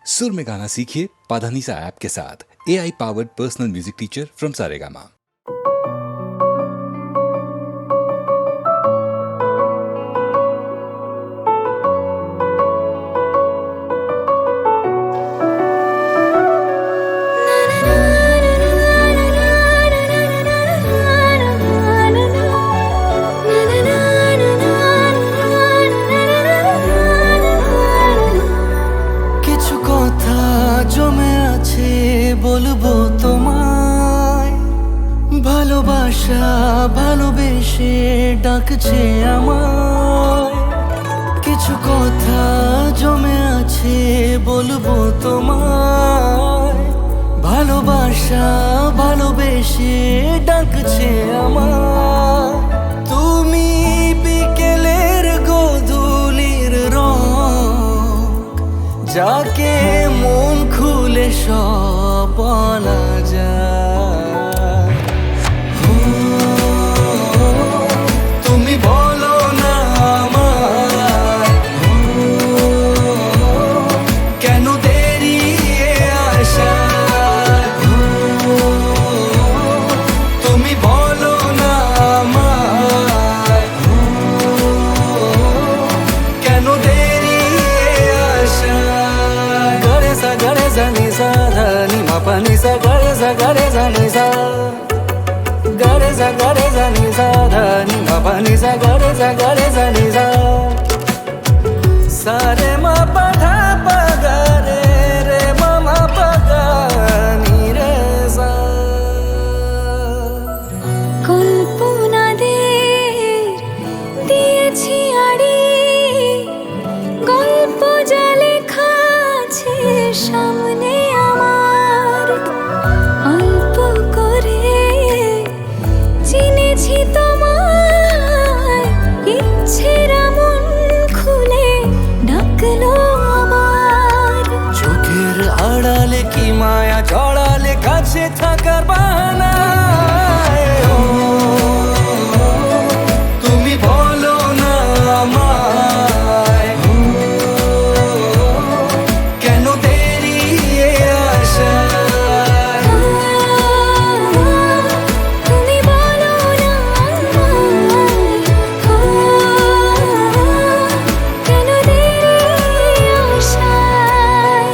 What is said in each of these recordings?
सुर में गाना सीखिए पाधानीसा ऐप के साथ। AI powered personal music teacher from Saregama. বলবো তোমায় ভালোবাসা ভালোবেসে ডাকছে আমায় কিছু কথা জমে আছে বলবো তোমায় ভালোবাসা ভালোবেসে ডাকছে আমায় তুমি বিকেলের গোধূলির রং যাকে মন খুলে সব বলা যায় তুমি বলো না আমায় কেন দেরি আসা তুমি বলো না আমায় কেন দেরি আসা গরে সা নি সা ধা নি মা পা নি সা গরে সা নি সা গরে সা নি সা ধা নি মা পা নি সা গরে সা নি সা সা রে মা পা ধা পা গা রে মা মা পা গা নি রে সা কল্পনাদের দিয়েছি আড়ি গল্প যা লেখা আছে সামনে আমার অল্প করে চিনেছি তোমায় ইচ্ছের মন খুলে ডাকলো আমার চোখের আড়ালে কি মায়া জড়ালে কাছে থাকার বাহানা তুমি বলো না আমায় কেন দেরি আসা তুমি বলো না কেন দেরি আশায়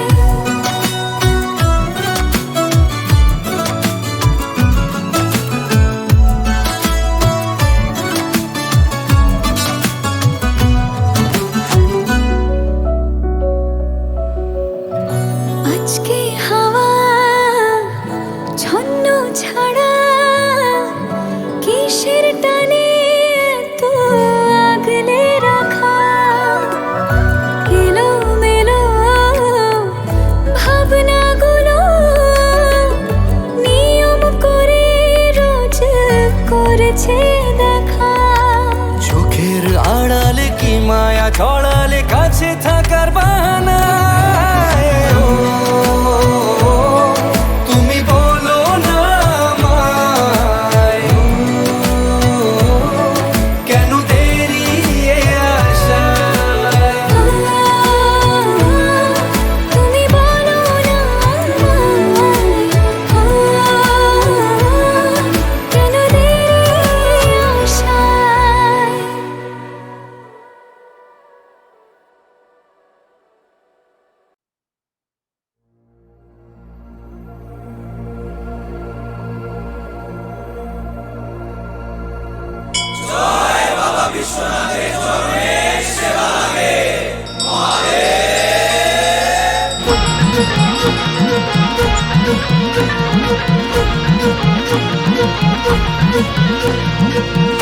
আজকে হাওয়া ছন্ন ছাড়া কিসের টানে তো আগলে রাখা এলো মেলো ভাবনাগুলো নিয়ম করে রোজ করেছে দেখা চোখের আড়ালে কি মায়া জড়ালে কাছে থাকার বাহানা তুমি বলো না আমায় কেন দেরি আসা তুমি বলো না কেন দেরি আশায়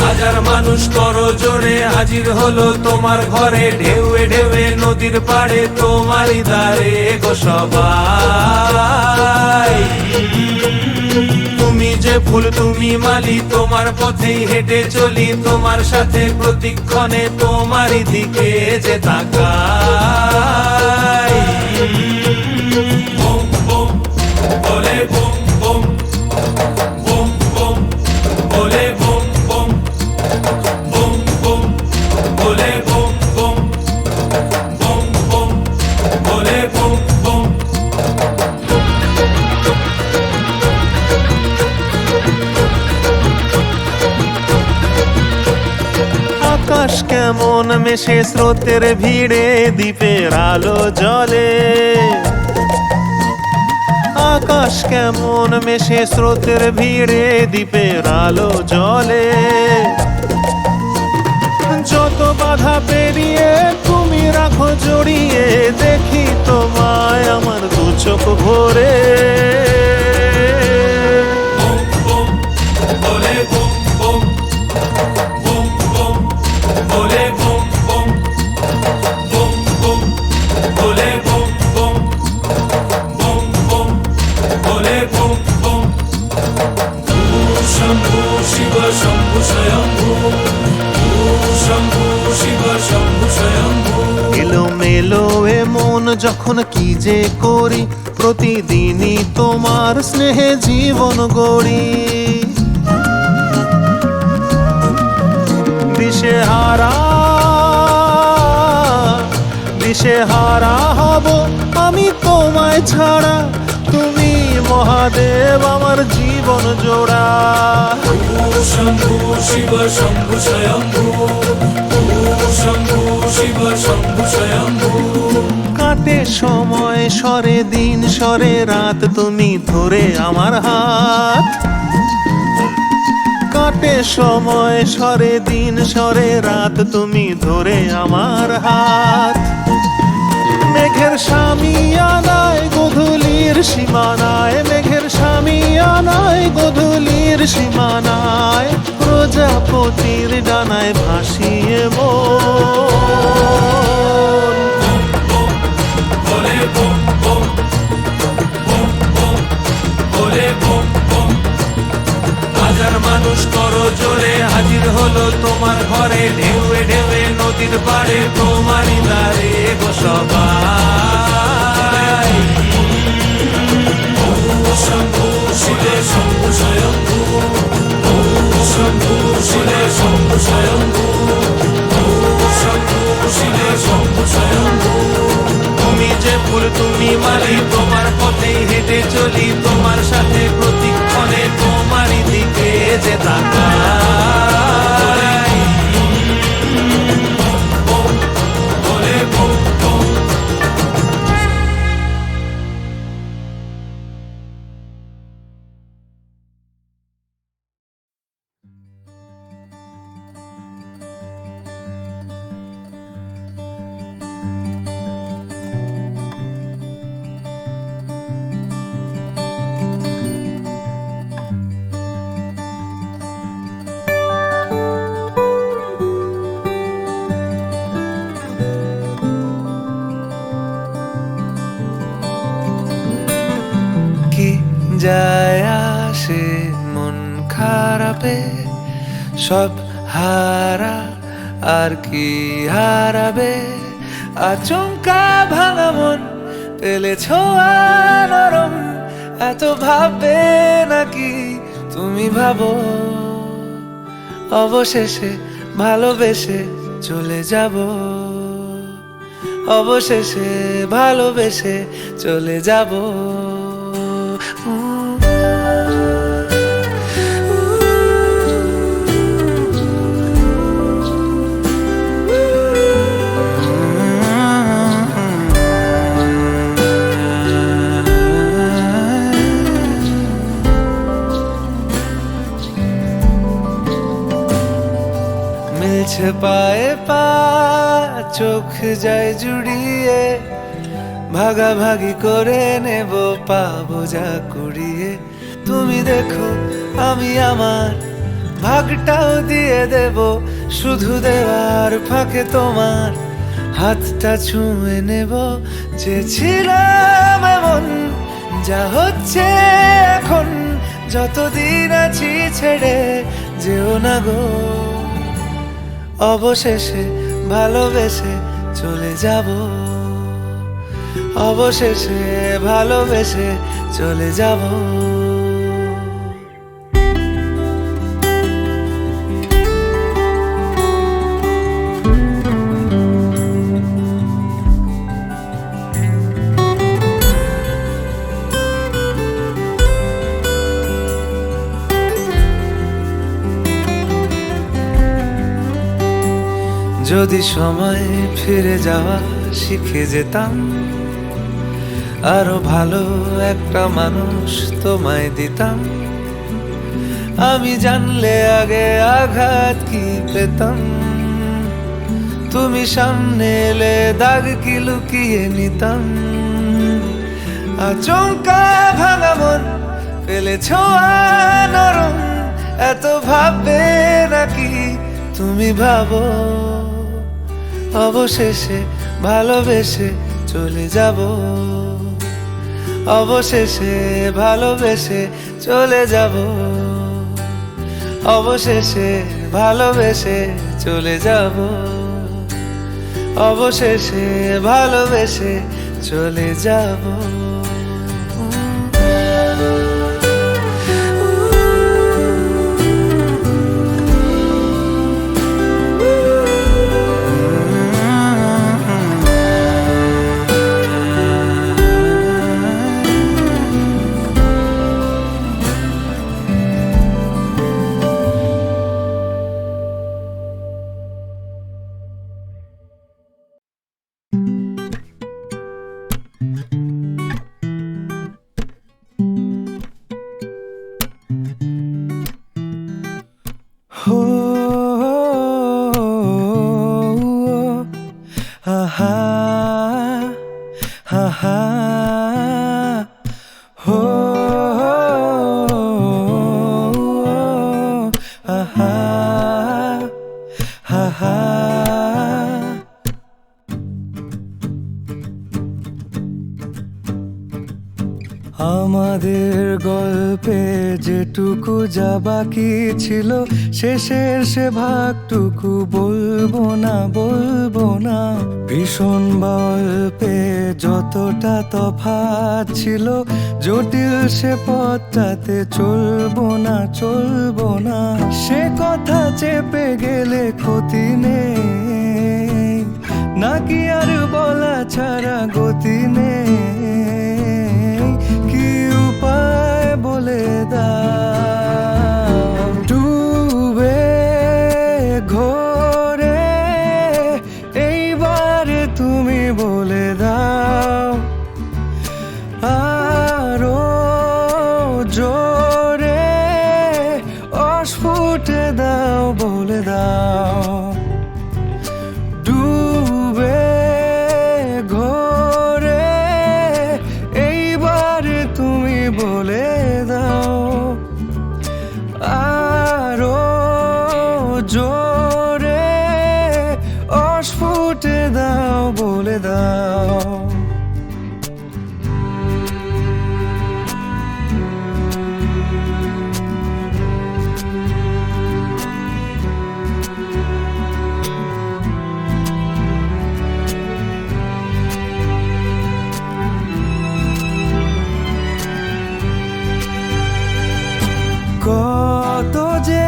হাজার মানুষ করো জোরে হাজির হলো তোমার ঘরে ঢেউয়ে ঢেউয়ে নদীর পাড়ে তোমারই দ্বারে গো সবাই তুমি যে ফুল তুমি মালি তোমার পথেই হেঁটে চলি তোমার সাথে প্রতিক্ষণে তোমারই দিকে যে তাকাই বুম বুম বলে বুম বুম বুম বুম বলে বুম বুম বুম বুম বলে বুম বুম বুম বুম বলে বুম বুম মেশে স্রোতের ভিড়ে দ্বীপের আলো জলে। আকাশ কেমন মেশে স্রোতের ভিড়ে দ্বীপের আলো জলে। যত বাধা পেরিয়ে তুমি রাখো জড়িয়ে, দেখি তোমায় আমার দু চোখ ভরে। বলে বুম বুম বুম বুম বলে বুম বুম বুম বুম বলে বুম বুম বুম বুম বলে বুম বুম। শম্ভু শিব শম্ভু স্বয়ম্ভু, শম্ভু শিব শম্ভু স্বয়ম্ভু। এলো মেলো এ মন যখন কি যে করি, প্রতিদিনই তোমার স্নেহে জীবন গড়ি। দিশেহারা হব আমি তোমায় ছাড়া, তুমি মহাদেব আমার জীবন জোড়া। শম্ভু শিব শম্ভু স্বয়ম্ভু, শম্ভু শিব শম্ভু স্বয়ম্ভু। কাটে সময় সরে দিন সরে রাত, তুমি ধরে আমার হাত। কাটে সময় সরে দিন সরে রাত, তুমি ধরে আমার হাত। মেঘের সামিয়ানায় গধূলির সীমানায়, মেঘের সামিয়ানায় গধূলির সীমানায়, প্রজাপতির ডানায় ভাসিয়ে মন। বলে বুম বুম বুম বুম বলে বুম বুম। হাজার মানুষ করো জোরে হাজির হলো তোমার ঘরে, ঢেউয়ে ঢেউয়ে নদীর পাড়ে তোমারই দ্বারে গো সবাই। শম্ভু শিবে শম্ভু স্বয়ম্ভু, শম্ভু শিবে শম্ভু স্বয়ম্ভু, শম্ভু শিবে শম্ভু স্বয়ম্ভু। তুমি যে ফুল তুমি মালি, তোমার পথেই হেঁটে চলি, তোমার সাথে প্রতিক্ষণে তোমারই দিকে যে তাকাই। বলে বুম বুম। কি যায় আসে মন খারাপে, সব হারা আর কি হারাবে। আচমকা ভাঙা মন পেলে ছোঁয়া নরম, এত ভাববে নাকি তুমি ভাবো। অবশেষে ভালোবেসে চলে যাব, অবশেষে ভালোবেসে চলে যাব। মিলছে পায়ে পা, চোখ যায় জুড়িয়ে, ভাগাভাগি করে নেব পাবো যা কুড়িয়ে। তুমি দেখো আমি আমার ভাগটাও দিয়ে দেব, শুধু দেওয়ার ফাঁকে তোমার হাতটা ছুঁয়ে নেব। চেয়েছিলাম এমন যা হচ্ছে এখন, যতদিন আছি ছেড়ে যেও না গো। অবশেষে ভালোবেসে চলে যাব, অবশেষে ভালোবেসে চলে যাব। যদি সময় ফিরে যাওয়া শিখে যেতাম, আরো ভালো একটা মানুষ তোমায় দিতাম। আমি জানলে আগে আঘাত কি পেতাম, তুমি সামনে এলে দাগ কি লুকিয়ে নিতাম। আচমকা ভাঙা মন ফেলেছ নরম, এত ভাববে নাকি তুমি ভাবো অবশেষে ভালোবেসে চলে যাব, অবশেষে ভালোবেসে চলে যাব, অবশেষে ভালোবেসে চলে যাব, অবশেষে ভালোবেসে চলে যাব। हो आहा हा हा हो आहा हा हा। আমাদের গল্পে যেটুকু যা বাকি ছিল, শেষের সে ভাগটুকু বলবো না। ভীষণ গল্পে যতটা তফাৎ ছিল, জটিল সে পথটাতে চলবো না। সে কথা চেপে গেলে ক্ষতি নেই, নাকি আর বলা ছাড়া গতি নেই। কি উপায় বলে দাও, ডুবে ঘোরে এইবারে তুমি বলে দাও, আরো জোরে অস্ফুটে দাও বলে দাও, ডুবে ঘোরে এইবারে তুমি বলে দাও, আরো জোরে অস্ফুটে দাও বলে দাও। কত যে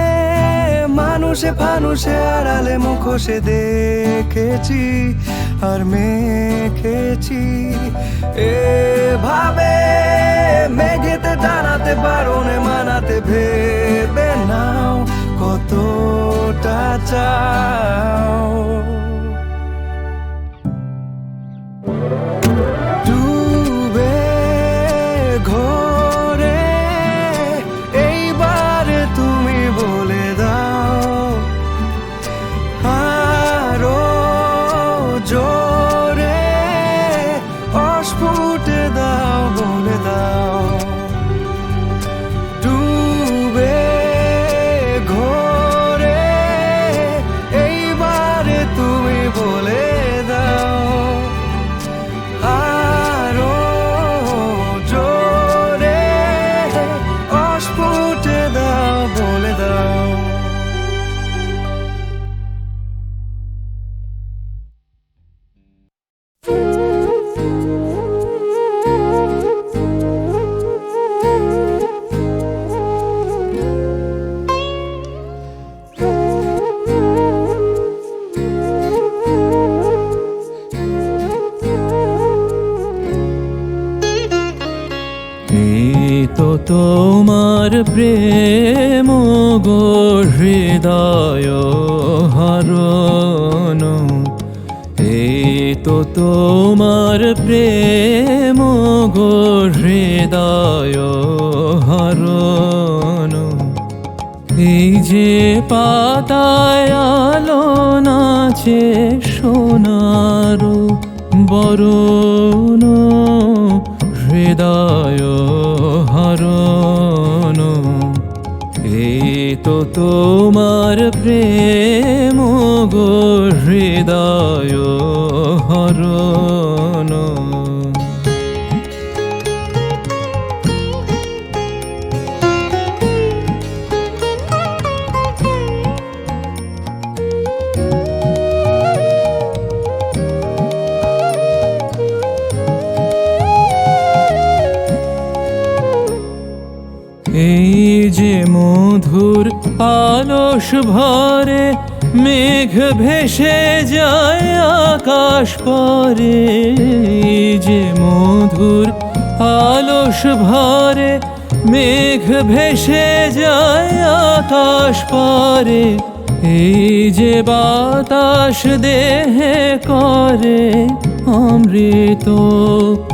মানুষে ফানুষে আড়ালে মুখোশে দেখেছি আর মেখেছি, এভাবে মেঘেতে দাঁড়াতে বারণে মানাতে ভেবে নাও কতটা চাও, ডুবে ঘোরে এইবারে তুমি বলে দাও, আরো জোরে অস্ফুটে দাও বলে দাও, ডুবে ঘোরে এইবারে তুমি এই তো তোমার প্রেম গো হৃদয় হরণ, এই তো তোমার প্রেম গো হৃদয় হরণ। এই যে পাতায় আলো নাচে সোনার বরণ, হৃদয় হরণ, এই তো তোমার প্রেম গো হৃদয় হরণ। এই যে মধুর আলস ভরে মেঘ ভেসে যায় আকাশ পরে, এই যে মধুর আলস ভরে মেঘ ভেসে যায় আকাশ পরে, এই যে বাতাস দেহে করে অমৃত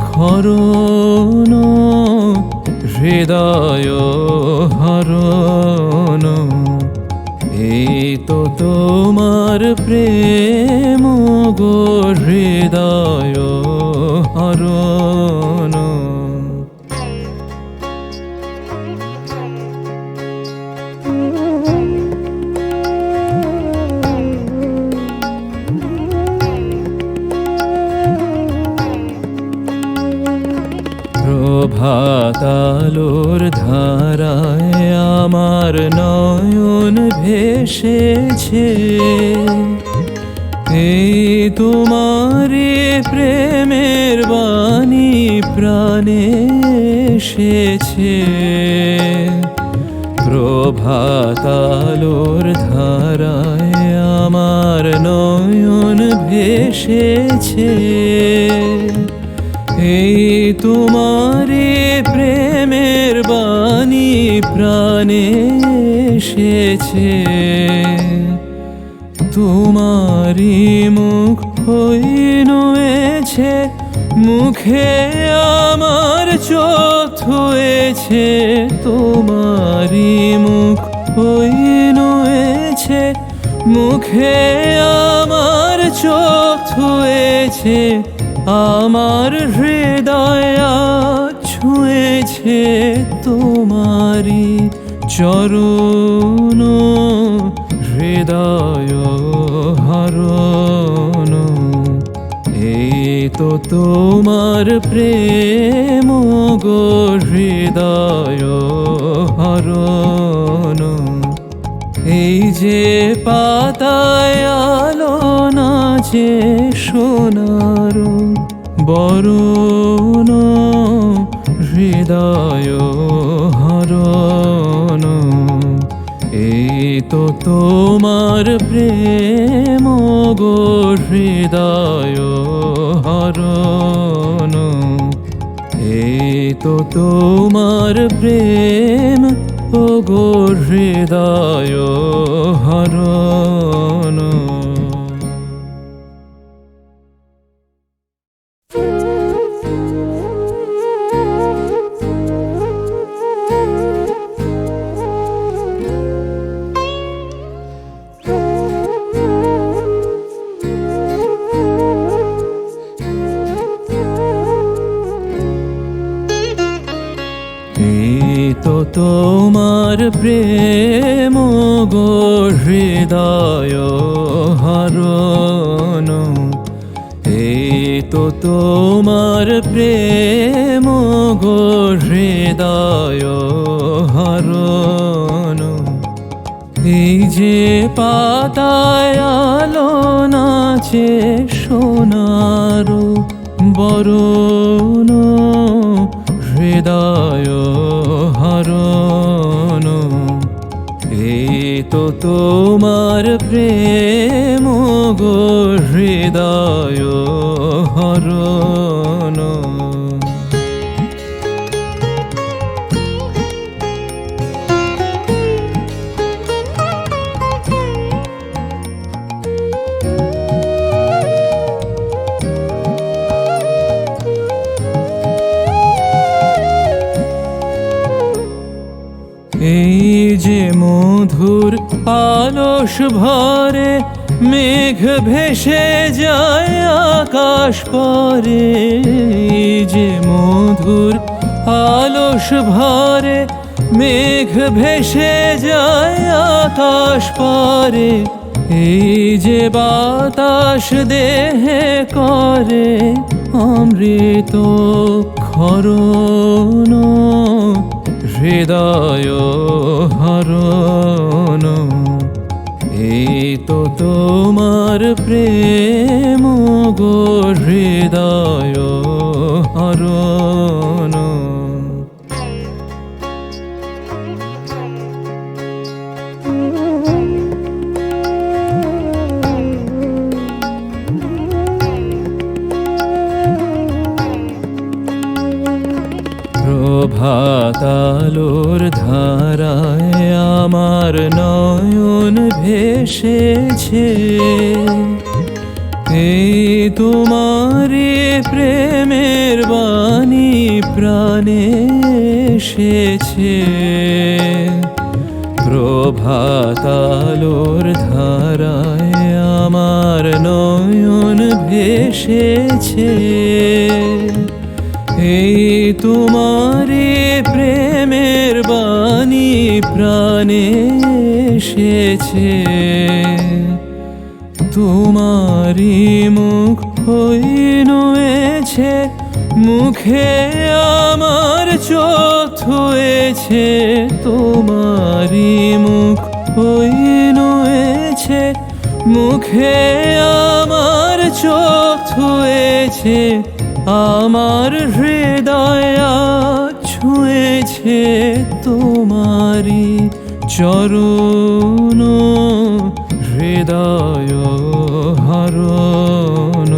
ক্ষরণ, হৃদয় হরণ, এই তো তোমার প্রেম গো হৃদয় হরণ। প্রভাতালোর ধারায় আমার নয়ন ভেসেছে, এই তোমারি প্রেমের বাণী প্রাণে এসেছে। প্রভাতালোর ধারায় আমার নয়ন ভেসেছে, এই তোমারি প্রেমের বাণী প্রাণে এসেছে। তোমারি মুখ হইনুয়েছে, মুখে আমার চোখ হয়েছে, তোমারি মুখ হইনুয়েছে, মুখে আমার চোখ হয়েছে, আমার হৃদয় ছুঁয়েছে তোমারি চরণ, হৃদয় হরণ, এই তো তোমার প্রেম গো হৃদয় হরণ। এই যে পাতায় আলো নাচে সোনার বরণ, হৃদয় হরণ, এই তো তোমার প্রেম গো হৃদয় হরণ, এই তো তোমার প্রেম গো হৃদয় হরণ। এই তো তোমার প্রেম গো হৃদয় হরণ, এই তো তোমার প্রেম গো হৃদয় হরণ। এই যে পাতায় আলো নাচে সোনার বরণ, হৃদয় হরণ, এই তো তোমার প্রেম গো হৃদয় হরণ। মধুর আলস ভরে মেঘ ভেসে যায় আকাশ পরে, এই যে মধুর আলস ভরে মেঘ ভেসে যায় আকাশ পরে, এই যে বাতাস দেহে করে অমৃত ক্ষরণ, হৃদয় হরণ, এই তো তোমার প্রেম গো হৃদয় হরণ। প্রভাতালোর ধারায় আমার নয়ন ভেসেছে, এই তোমারি প্রেমের বাণী প্রাণে এসেছে। প্রভাতালোর ধারায় আমার নয়ন ভেসেছে, এই তোমারি প্রেমের বাণী প্রাণে এসেছে। তোমারি মুখ হইনুয়েছে, মুখে আমার চোখ হয়েছে, তোমারি মুখ হইনুয়েছে, মুখে আমার চোখ হয়েছে, আমার হৃদয় ছুঁয়েছে তোমারি চরণ, হৃদয় হরণ,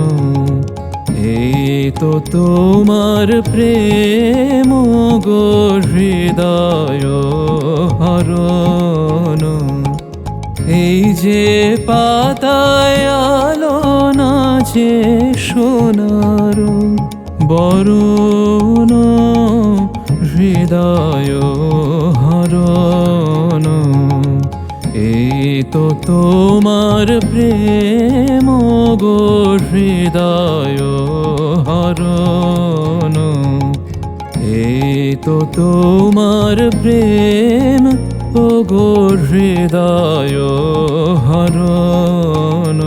এই তো তোমার প্রেম গো হৃদয় হরণ, এই যে পাতায় আলো নাচে সোনার বরণ, হৃদয় হরণ, এই তো তোমার প্রেম গো হৃদয় হরণ, এই তো তোমার প্রেম ও গো হৃদয় হরণ।